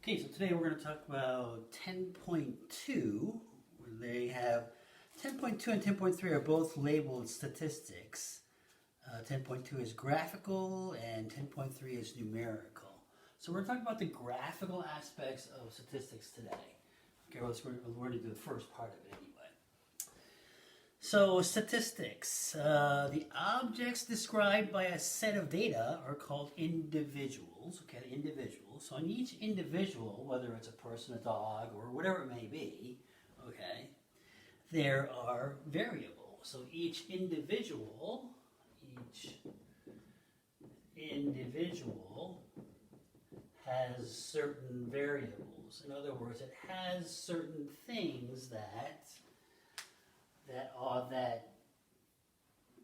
Okay, so today we're going to talk about 10.2. They have 10.2 and 10.3 are both labeled statistics. 10.2 is graphical and 10.3 is numerical. So we're talking about the graphical aspects of statistics today. Okay, well, we're going to do the first part of it anyway. So statistics, the objects described by a set of data are called individuals, okay, individuals. So on each individual, whether it's a person, a dog, or whatever it may be, okay, there are variables. So each individual has certain variables. In other words, it has certain things that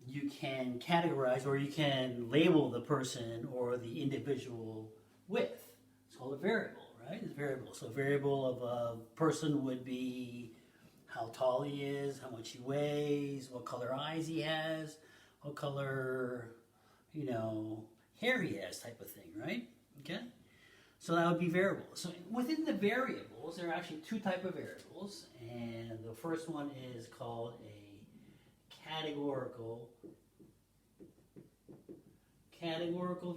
you can categorize or you can label the person or the individual with. It's called a variable, right? It's a variable. So a variable of a person would be how tall he is, how much he weighs, what color eyes he has, what color, hair he has, type of thing, right? Okay? So that would be variables. So within the variables, there are actually two types of variables, and the first one is called a categorical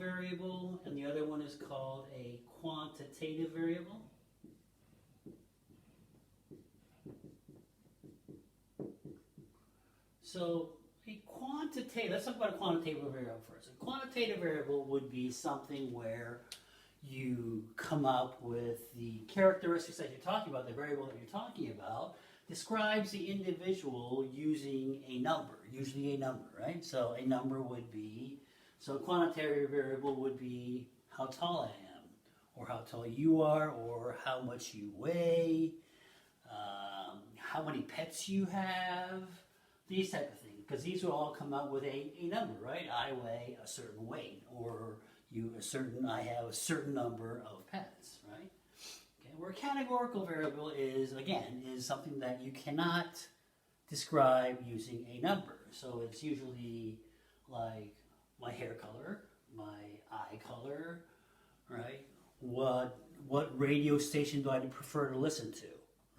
variable, and the other one is called a quantitative variable. So let's talk about a quantitative variable first. A quantitative variable would be something where you come up with the characteristics that you're talking about, the variable that you're talking about, describes the individual using a number, usually a number, right? So a number would be, so a quantitative variable would be how tall I am, or how tall you are, or how much you weigh, how many pets you have, these type of things, because these will all come out with a number, right? I weigh a certain weight, or I have a certain number of pets, right? Okay, where a categorical variable is something that you cannot describe using a number. So it's usually like my hair color, my eye color, right? What radio station do I prefer to listen to,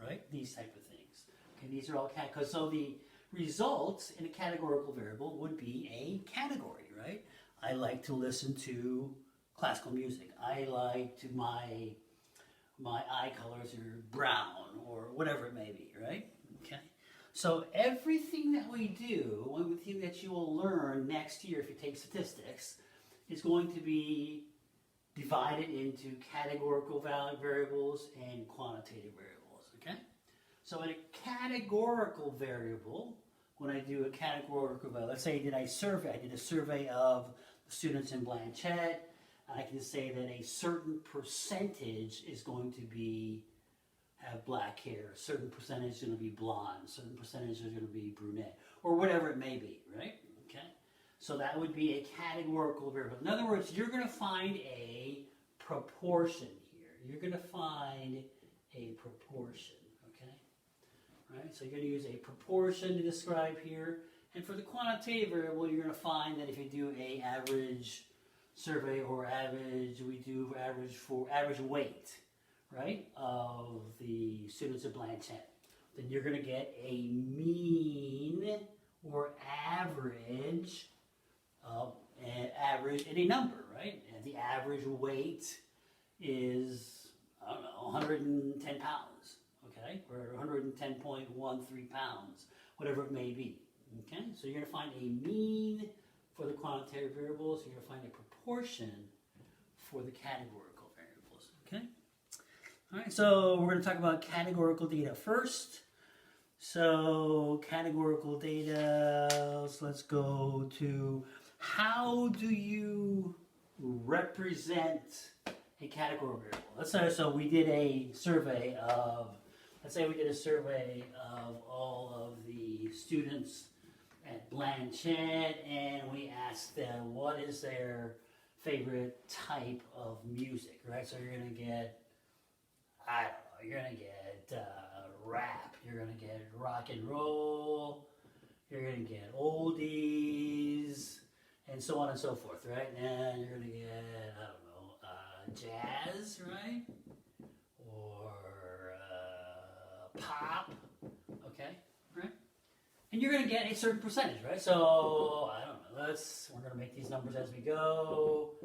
right? These type of things. Okay, these are all so the results in a categorical variable would be a category, right? I like to listen to classical music. I like to my eye colors are brown or whatever it may be, right? Okay. So everything that we do, one thing that you will learn next year if you take statistics, is going to be divided into categorical variables and quantitative variables, okay? So in a categorical variable, when I do a categorical variable, let's say I did a survey of the students in Blanchette, I can say that a certain percentage is going to have black hair, a certain percentage is going to be blonde, a certain percentage is going to be brunette, or whatever it may be, right? Okay? So that would be a categorical variable. In other words, you're going to find a proportion here. You're going to find a proportion, okay? Right? So you're going to use a proportion to describe here. And for the quantitative variable, you're going to find that if you do an average survey or we do average weight, right, of the students at Blanchette, then you're going to get a mean or average in a number, right? And the average weight is, 110 pounds, okay, or 110.13 pounds, whatever it may be, okay? So you're going to find a mean for the quantitative variables, you're going to find a proportion for the categorical variables, okay? All right, so we're going to talk about categorical data first. So categorical data, so let's go to how do you represent a categorical variable? Let's say, so we did a survey of, all of the students at Blanchette, and we asked them what is their favorite type of music, right? So you're going to get, you're going to get rap, you're going to get rock and roll, you're going to get oldies, and so on and so forth, right? And you're going to get, jazz, right? you're going to get a certain percentage, right? So, I don't know, we're going to make these numbers as we go.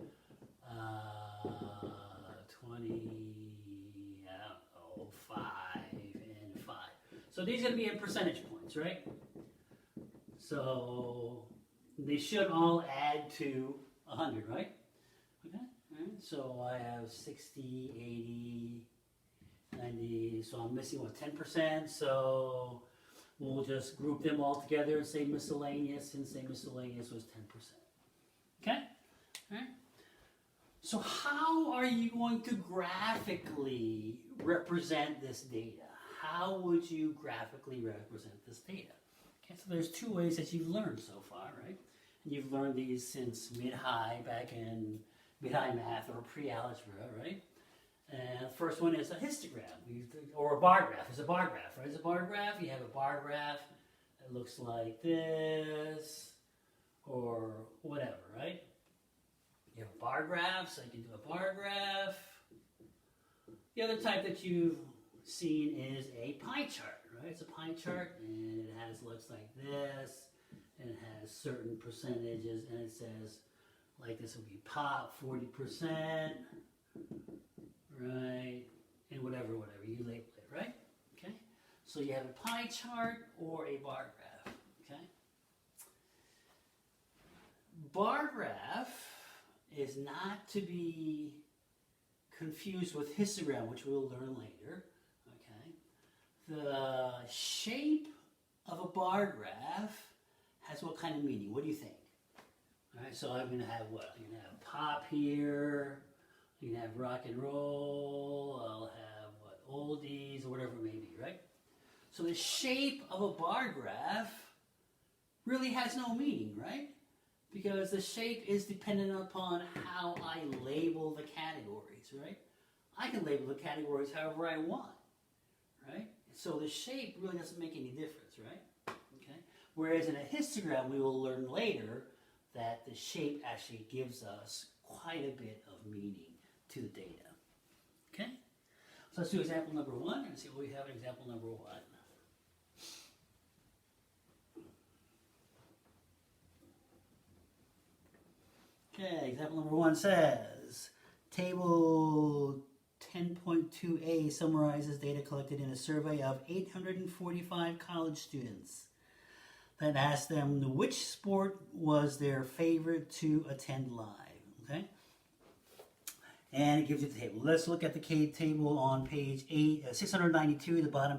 20, I don't know, 5 and 5. So these are going to be in percentage points, right? So they should all add to 100, right? Okay, all right. So I have 60, 80, 90, so I'm missing, what, 10%? So we'll just group them all together and say miscellaneous, and say miscellaneous was 10%. Okay? All right. So how are you going to graphically represent this data? How would you graphically represent this data? Okay, so there's two ways that you've learned so far, right? And you've learned these since mid-high, back in mid-high math or pre-algebra, right? And the first one is a histogram, or a bar graph. It's a bar graph, right? It's a bar graph. You have a bar graph that looks like this, or whatever, right? You have a bar graph, so you can do a bar graph. The other type that you've seen is a pie chart, right? It's a pie chart, and it looks like this, and it has certain percentages, and it says, like this would be pop 40%, right? And whatever, you label it, right? Okay? So you have a pie chart or a bar graph, okay? Bar graph is not to be confused with histogram, which we'll learn later, okay? The shape of a bar graph has what kind of meaning? What do you think? All right, so I'm going to have what? I'm going to have pop here. I'm going to have rock and roll. I'll have what? Oldies or whatever it may be, right? So the shape of a bar graph really has no meaning, right? Because the shape is dependent upon how I label the categories, right? I can label the categories however I want, right? So the shape really doesn't make any difference, right? Okay. Whereas in a histogram, we will learn later that the shape actually gives us quite a bit of meaning to the data. Okay? So let's do example number 1 and see what we have in example number 1. Okay, example number 1 says, table 10.2a summarizes data collected in a survey of 845 college students that asked them which sport was their favorite to attend live, okay? And it gives you the table. Let's look at the table on page 692, the bottom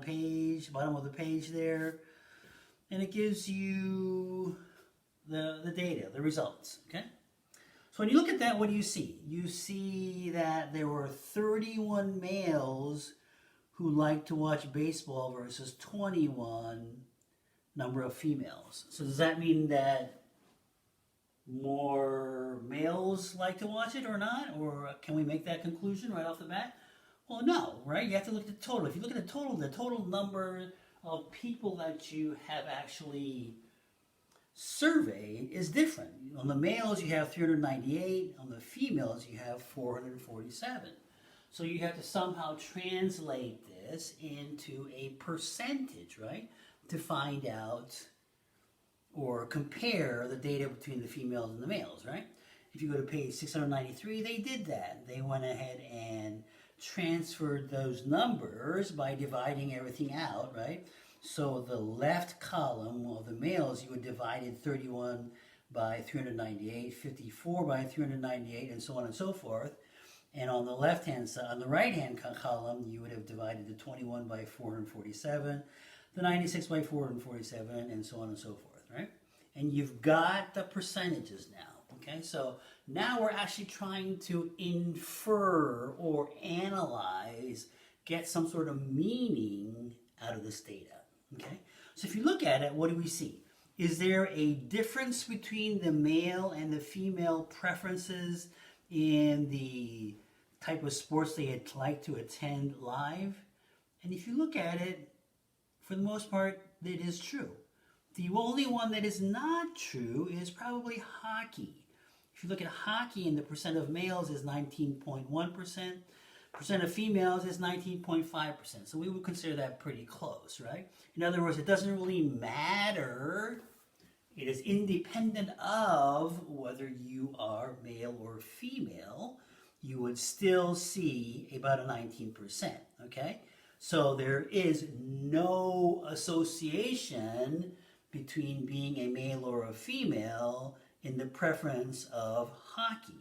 of the page there. And it gives you the data, the results, okay? So when you look at that, what do you see? You see that there were 31 males who liked to watch baseball versus 21 number of females. So does that mean that more males like to watch it or not? Or can we make that conclusion right off the bat? Well, no, right? You have to look at the total. If you look at the total number of people that you have actually surveyed is different. On the males, you have 398. On the females, you have 447. So you have to somehow translate this into a percentage, right? To find out or compare the data between the females and the males, right? If you go to page 693, they did that. They went ahead and transferred those numbers by dividing everything out, right? So the left column of the males, you would divide it 31 by 398, 54 by 398, and so on and so forth. And on the left-hand side, on the right-hand column, you would have divided the 21 by 447, the 96 by 447, and so on and so forth, right? And you've got the percentages now, okay? So now we're actually trying to infer or analyze, get some sort of meaning out of this data. Okay, so if you look at it, what do we see? Is there a difference between the male and the female preferences in the type of sports they'd like to attend live? And if you look at it, for the most part, it is true. The only one that is not true is probably hockey. If you look at hockey, and the percent of males is 19.1%, Percent of females is 19.5%. So we would consider that pretty close, right? In other words, it doesn't really matter. It is independent of whether you are male or female. You would still see about a 19%, okay? So there is no association between being a male or a female in the preference of hockey,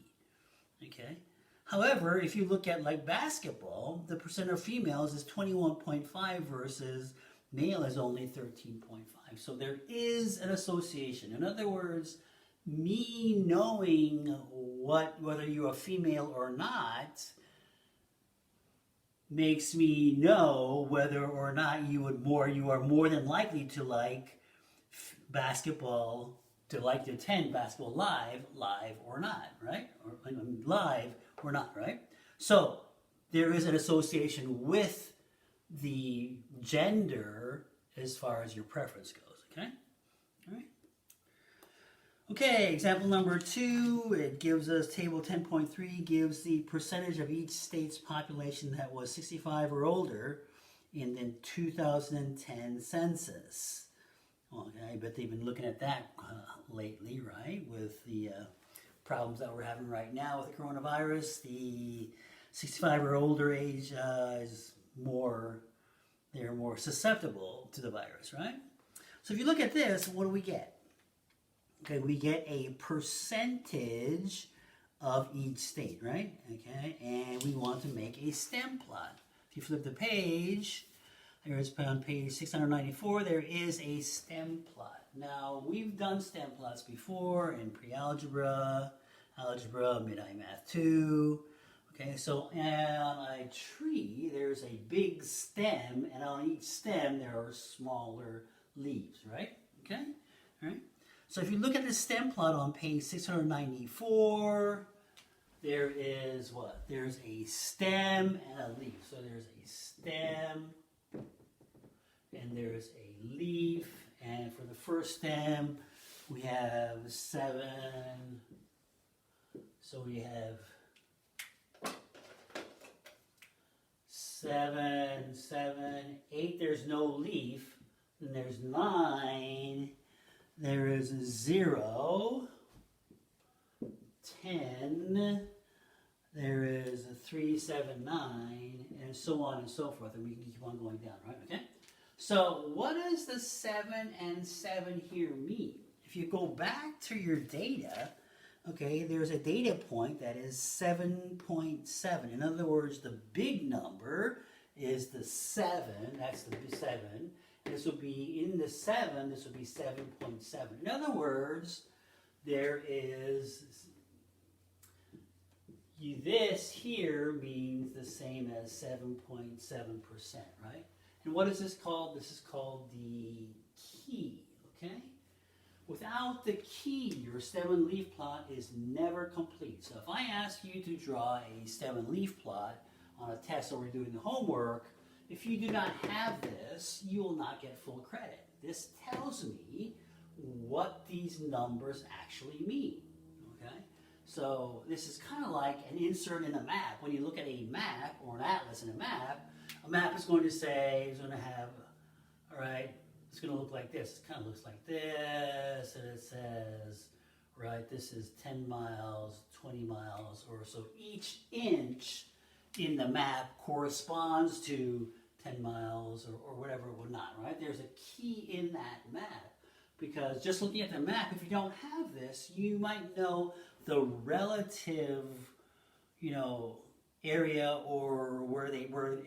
okay? However, if you look at like basketball, the percent of females is 21.5 versus male is only 13.5. So there is an association. In other words, me knowing whether you're a female or not makes me know whether or not you are more than likely to like basketball, to attend basketball live or not, right? Or live or not, right? So there is an association with the gender as far as your preference goes, okay? All right. Okay, example number 2, it gives us table 10.3, gives the percentage of each state's population that was 65 or older in the 2010 census. Okay, I bet they've been looking at that lately, right? With the problems that we're having right now with the coronavirus, the 65 or older age is they're more susceptible to the virus, right? So if you look at this, what do we get? Okay, we get a percentage of each state, right? Okay, and we want to make a stem plot. If you flip the page, there is on page 694, there is a stem plot. Now, we've done stem plots before in pre-algebra, algebra, mid-I Math 2. Okay, so on a tree, there's a big stem, and on each stem, there are smaller leaves, right? Okay, all right. So if you look at the stem plot on page 694, there is what? There's a stem and a leaf. So there's a stem, and there's a leaf, and for the first stem, we have 7. So we have 7, 7, 8, there's no leaf, then there's 9, there is 0, 10, there is 3, 7, 9, and so on and so forth, and we can keep on going down, right? Okay? So what does the 7 and 7 here mean? If you go back to your data, okay, there's a data point that is 7.7. In other words, the big number is the 7. That's the 7. This would be in the 7. This would be 7.7. In other words, there is this here means the same as 7.7%, right? And what is this called? This is called the key, okay? Without the key, your stem and leaf plot is never complete. So if I ask you to draw a stem and leaf plot on a test or we're doing the homework, if you do not have this, you will not get full credit. This tells me what these numbers actually mean, okay? So this is kind of like an insert in a map. When you look at a map or an atlas in a map is going to say, it's going to have, all right, it's going to look like this. It kind of looks like this, and it says, right, this is 10 miles, 20 miles, or so. Each inch in the map corresponds to 10 miles or whatever it would not, right? There's a key in that map, because just looking at the map, if you don't have this, you might know the relative, area or where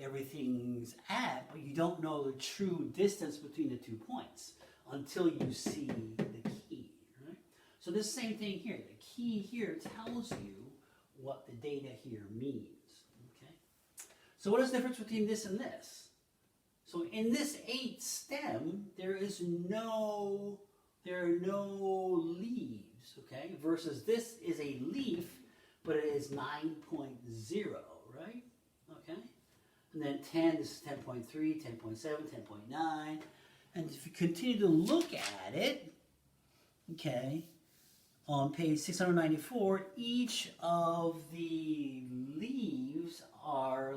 everything's at, but you don't know the true distance between the 2 points until you see the key, right? So this same thing here, the key here tells you what the data here means, okay? So what is the difference between this and this? So in this 8 stem, there are no leaves, okay? Versus this is a leaf, but it is 9.0, right? Okay? And then 10, this is 10.3, 10.7, 10.9. And if you continue to look at it, okay, on page 694, each of the leaves are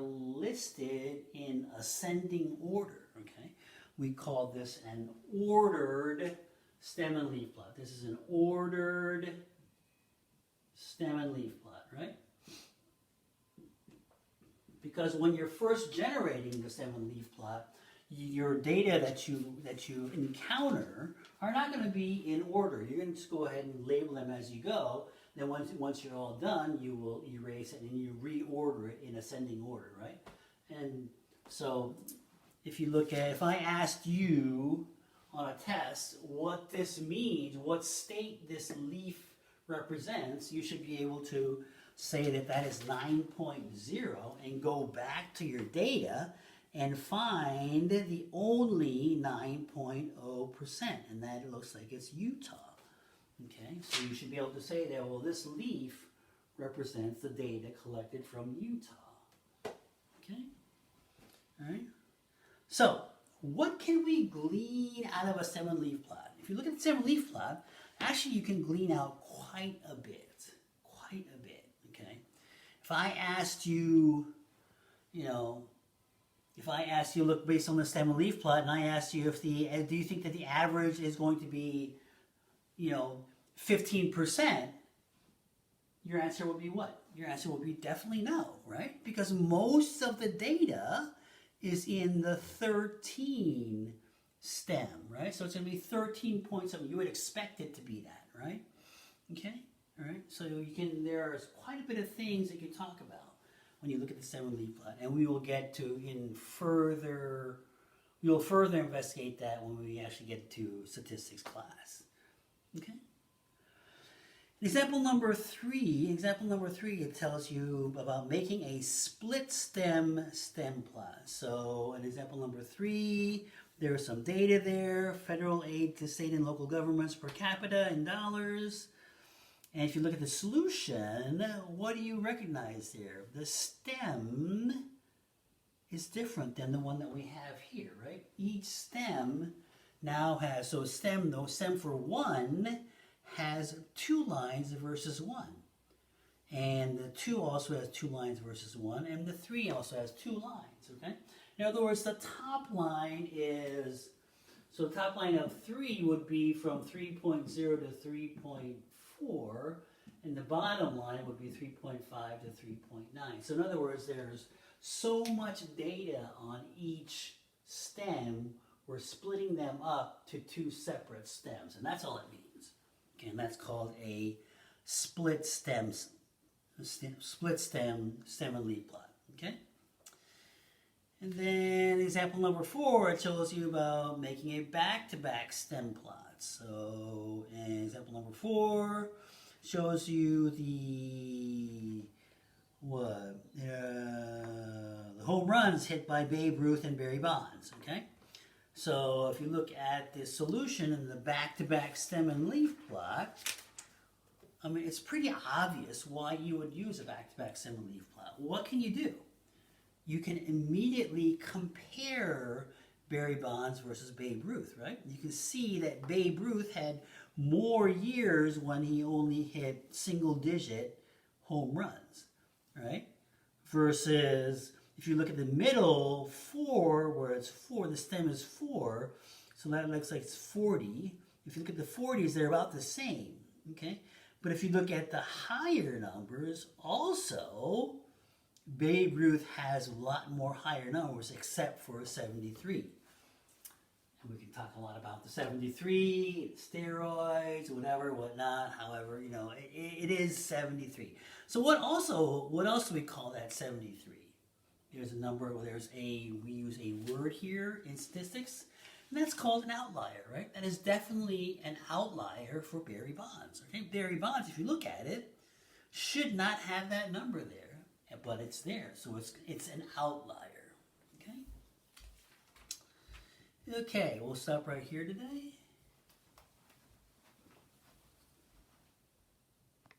ascending order, okay? We call this an ordered stem and leaf plot. This is an ordered stem and leaf plot, right? Because when you're first generating the stem and leaf plot, your data that you encounter are not going to be in order. You're going to just go ahead and label them as you go. Then once you're all done, you will erase it and you reorder it in ascending order, right? And so if you look at, if I asked you on a test what this means, what state this leaf represents, you should be able to say that that is 9.0 and go back to your data and find the only 9.0%, and that looks like it's Utah. Okay, so you should be able to say that, well, this leaf represents the data collected from Utah. Okay, all right. So, what can we glean out of a stem and leaf plot? If you look at the stem and leaf plot, actually you can glean out quite a bit, okay? If I asked you, if I asked you, look, based on the stem and leaf plot, and I asked you do you think that the average is going to be, 15%, your answer would be what? Your answer would be definitely no, right? Because most of the data is in the 13 stem, right? So it's going to be 13 point something. You would expect it to be that, right? Okay, all right. So there's quite a bit of things that you can talk about when you look at the stem and leaf plot, and we will get to we will further investigate that when we actually get to statistics class. Okay. Example number three, it tells you about making a split stem plot. So in example number 3, there's some data there, federal aid to state and local governments per capita in dollars. And if you look at the solution, what do you recognize there? The stem is different than the one that we have here, right? Each stem now has, stem for 1 has 2 lines versus 1. And the 2 also has 2 lines versus 1, and the 3 also has 2 lines, okay? In other words, the top line is, so the top line of 3 would be from 3.0 to 3.4, and the bottom line would be 3.5 to 3.9. So in other words, there's so much data on each stem, we're splitting them up to 2 separate stems, and that's all it means. Okay, and that's called a split stem and leaf plot. Okay. And then example number 4, it shows you about making a back-to-back stem plot. So, in example number 4 shows you the home runs hit by Babe Ruth and Barry Bonds. Okay. So if you look at the solution in the back-to-back stem and leaf plot, I mean, it's pretty obvious why you would use a back-to-back stem and leaf plot. What can you do? You can immediately compare Barry Bonds versus Babe Ruth, right? You can see that Babe Ruth had more years when he only hit single-digit home runs, right? Versus if you look at the middle 4, where it's 4, the stem is 4, so that looks like it's 40. If you look at the 40s, they're about the same, okay? But if you look at the higher numbers, also, Babe Ruth has a lot more higher numbers except for 73. And we can talk a lot about the 73, steroids, whatnot. However, it is 73. So what else do we call that 73? There's a number, we use a word here in statistics, and that's called an outlier, right? That is definitely an outlier for Barry Bonds. Okay, Barry Bonds, if you look at it, should not have that number there, but it's there, so it's an outlier. Okay. Okay, we'll stop right here today.